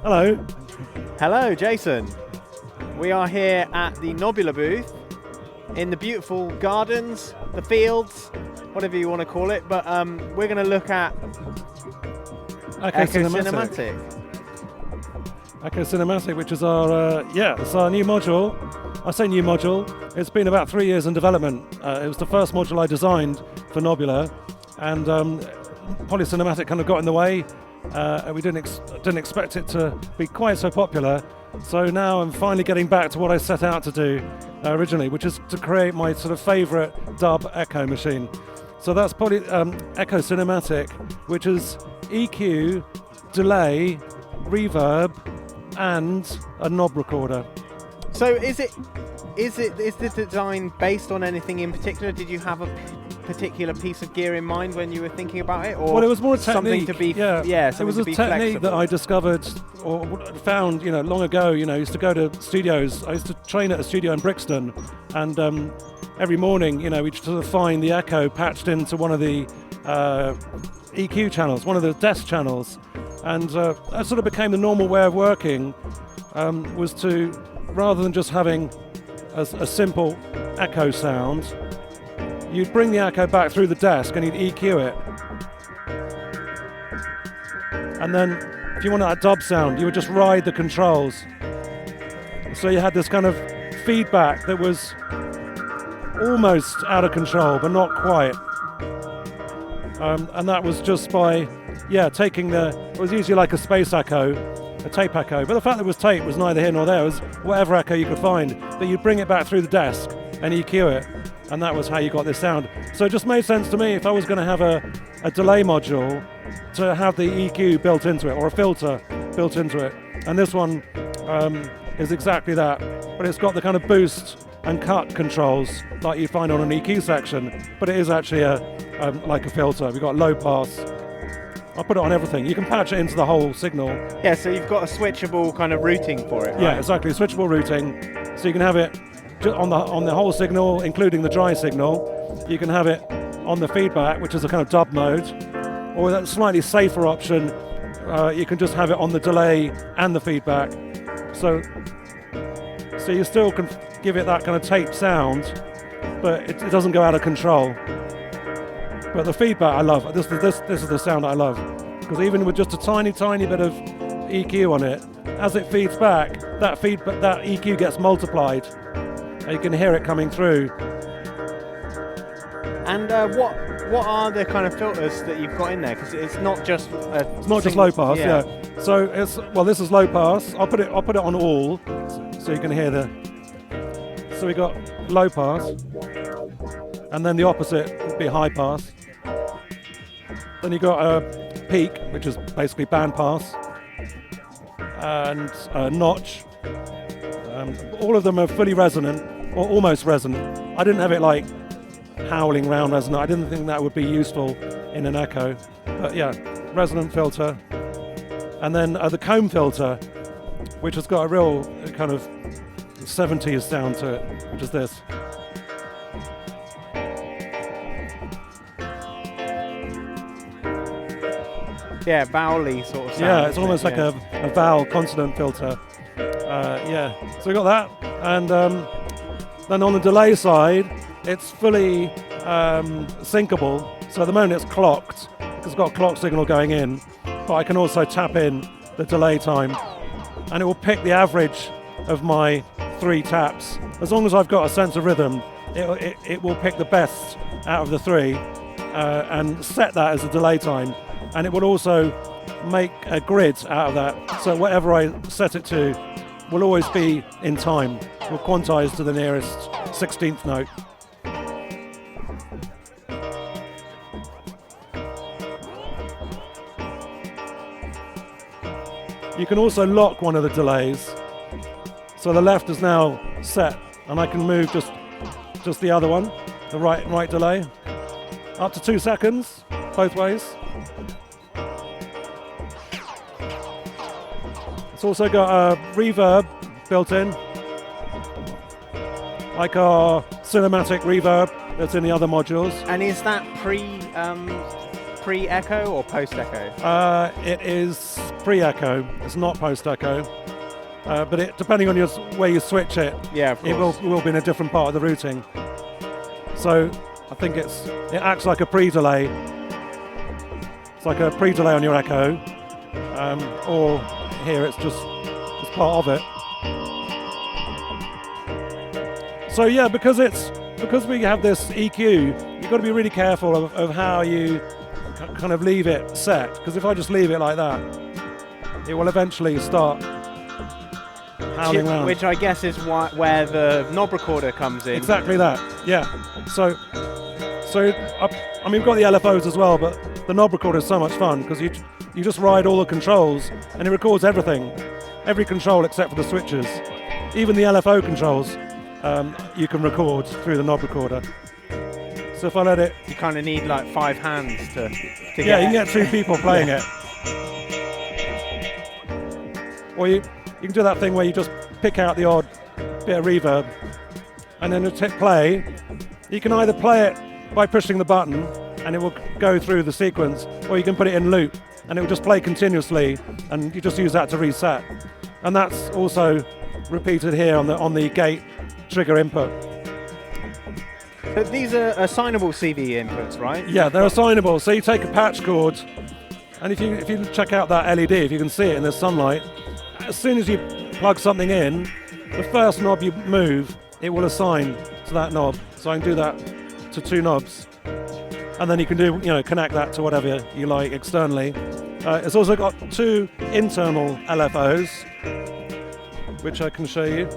Hello. Hello, Jason. We are here at the Nobula booth in the beautiful gardens, the fields, whatever you want to call it, but we're going to look at Echo Cinematic. Echo Cinematic, which is it's our new module. I say new module, it's been about 3 years in development. It was the first module I designed for Nobula, and Polycinematic kind of got in the way. We didn't expect it to be quite so popular, so now I'm finally getting back to what I set out to do originally, which is to create my sort of favorite dub echo machine. So that's Echo Cinematic, which is EQ, delay, reverb, and a knob recorder. So is the design based on anything in particular? Did you have a particular piece of gear in mind when you were thinking about it, or well, it was more a something technique. to be it was a technique flexible that I discovered or found, long ago. I used to go to studios. I used to train at a studio in Brixton, and every morning, we'd sort of find the echo patched into one of the EQ channels, one of the desk channels, and that sort of became the normal way of working. Was to, rather than just having a simple echo sound, you'd bring the echo back through the desk and you'd EQ it. And then if you wanted that dub sound, you would just ride the controls. So you had this kind of feedback that was almost out of control, but not quite. And that was just by, taking it was usually like a space echo, a tape echo. But the fact that it was tape was neither here nor there. It was whatever echo you could find. But you'd bring it back through the desk and EQ it. And that was how you got this sound. So it just made sense to me, if I was going to have a delay module, to have the EQ built into it, or a filter built into it. And this one is exactly that. But it's got the kind of boost and cut controls like you find on an EQ section. But it is actually like a filter. We've got low pass. I'll put it on everything. You can patch it into the whole signal. Yeah, so you've got a switchable kind of routing for it, right? Yeah, exactly. Switchable routing. So you can have it on the whole signal, including the dry signal. You can have it on the feedback, which is a kind of dub mode, or that slightly safer option, you can just have it on the delay and the feedback. So you still can give it that kind of tape sound, but it doesn't go out of control. But the feedback I love. This is the sound I love, because even with just a tiny bit of EQ on it, as it feeds back, that EQ gets multiplied. You can hear it coming through. And what are the kind of filters that you've got in there? Because it's not just it's not just low pass, yeah. So this is low pass. I'll put it on all, so you can hear So we got low pass, and then the opposite would be high pass. Then you got a peak, which is basically band pass, and a notch. All of them are fully resonant, or almost resonant. I didn't have it like howling round resonant. I didn't think that would be useful in an echo. But yeah, resonant filter. And then the comb filter, which has got a real kind of 70s sound to it, which is this. Yeah, vowel-y sort of sound. Yeah, it's almost like a vowel consonant filter. So we got that, and then on the delay side, it's fully syncable. So at the moment it's clocked, because it's got a clock signal going in, but I can also tap in the delay time, and it will pick the average of my 3 taps. As long as I've got a sense of rhythm, it will pick the best out of the 3 and set that as a delay time. And it will also make a grid out of that, so whatever I set it to will always be in time. Will quantize to the nearest 16th note. You can also lock one of the delays. So the left is now set, and I can move just the other one, the right delay, up to 2 seconds, both ways. It's also got a reverb built in, like our cinematic reverb that's in the other modules. And is that pre-echo or post-echo? It is pre-echo. It's not post-echo. But depending on where you switch it, Yeah, of course. it will be in a different part of the routing. So I think it acts like a pre-delay. It's like a pre-delay on your echo, or here it's part of it. So yeah, because we have this EQ, you've got to be really careful of how you kind of leave it set. Because if I just leave it like that, it will eventually start howling around. Which I guess is where the knob recorder comes in. Exactly that. Yeah. So I mean, we've got the LFOs as well, but the knob recorder is so much fun because you just ride all the controls and it records everything, every control except for the switches, even the LFO controls. You can record through the knob recorder. So if I let it, you kind of need like 5 hands to get. Yeah, you can get 2 people playing it. Or you can do that thing where you just pick out the odd bit of reverb, and then just hit play. You can either play it by pushing the button, and it will go through the sequence, or you can put it in loop, and it will just play continuously, and you just use that to reset. And that's also repeated here on the gate trigger input. But these are assignable CV inputs, right? Yeah, they're assignable. So you take a patch cord, and if you check out that LED, if you can see it in the sunlight, as soon as you plug something in, the first knob you move, it will assign to that knob. So I can do that to 2 knobs, and then you can connect that to whatever you like externally. It's also got 2 internal LFOs, which I can show you.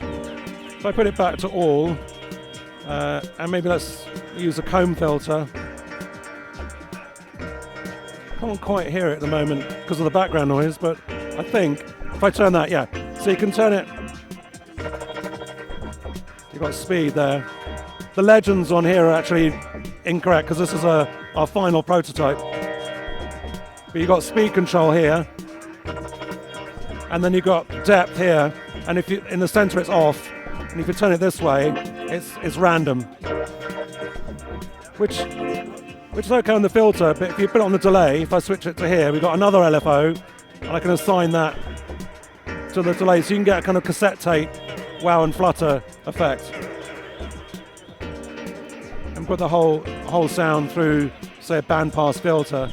If I put it back to all, and maybe let's use a comb filter. Can't quite hear it at the moment because of the background noise, but I think if I turn that, yeah. So you can turn it, you've got speed there. The legends on here are actually incorrect because this is our final prototype. But you've got speed control here, and then you've got depth here, and if you in the center it's off. And if you turn it this way, it's random, which is okay on the filter, but if you put it on the delay, if I switch it to here, we've got another LFO, and I can assign that to the delay, so you can get a kind of cassette tape wow and flutter effect. And put the whole sound through, say, a bandpass filter.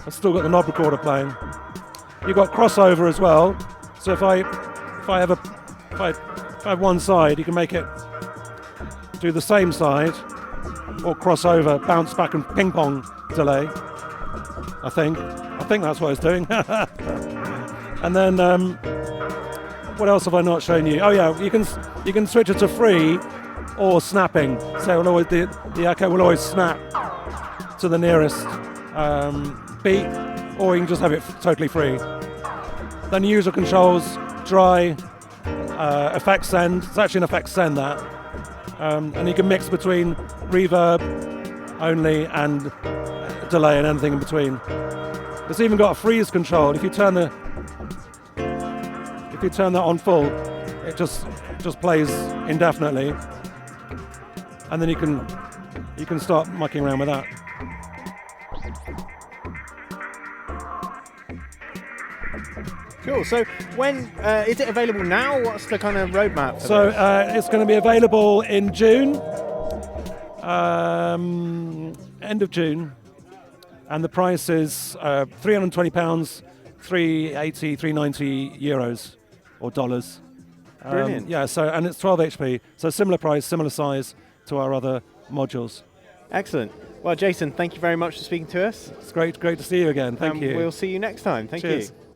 I've still got the knob recorder playing. You've got crossover as well. So if I have one side, you can make it do the same side, or crossover, bounce back and ping pong delay. I think that's what it's doing. And then what else have I not shown you? Oh yeah, you can switch it to free or snapping. So the echo will always snap to the nearest beat, or you can just have it totally free. Then user controls, dry, effect send. It's actually an effect send that. And you can mix between reverb only and delay and anything in between. It's even got a freeze control. If you turn that on full, it just plays indefinitely. And then you can start mucking around with that. Cool. So when is it available now? What's the kind of roadmap for So this? it's going to be available in June, end of June, and the price is £320, 380, 390 euros or dollars. Brilliant. Yeah. So and it's 12 HP. So similar price, similar size to our other modules. Excellent. Well, Jason, thank you very much for speaking to us. It's great to see you again. Thank you. We'll see you next time. Thank Cheers. you.